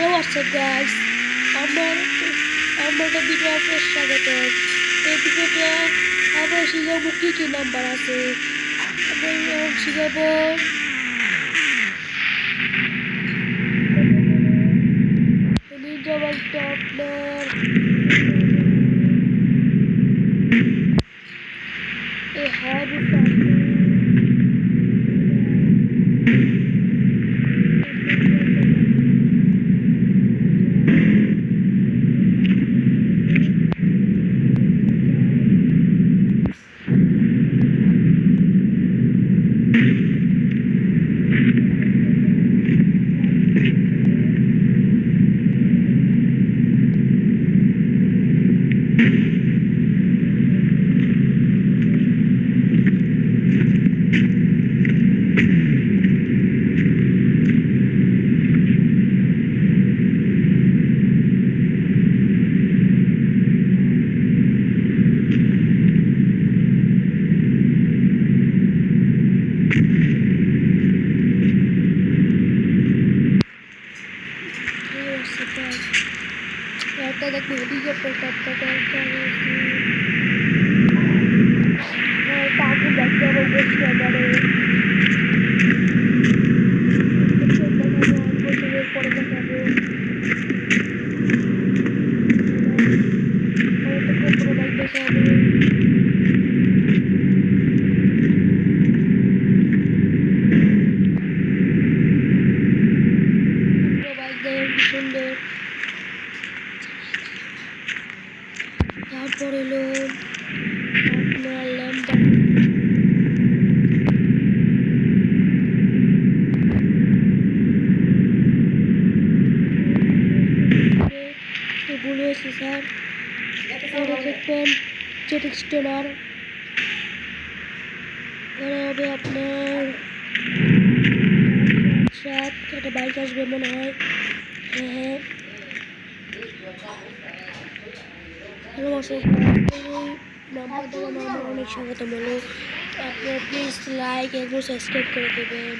What's up guys? আমার একটা video আপনার স্বাগত। এই ভিডিওতে আমরা শিখাবো কি নাম্বার আছে। আমরা শিখাবো নির্জবাল টপলার এই হাবু একটা দেখো হেলিকপ্টার টাকা দেখতে হবে বসে এবারে পরে দেখাবো দেখাবো সুন্দর। তারপর এলো আপনার ল্যাম্পটা ভুল হয়েছে স্যার। পরে দেখবেন জেট এক্সটেলার পরে হবে আপনার একটা বাইক আসবে মনে হয়। হ্যাঁ হ্যালো নাম্বার দেওয়া আমার অনেক স্বাগতম হলো। আপনারা প্লিজ লাইক এবং সাবস্ক্রাইব করে দেবেন।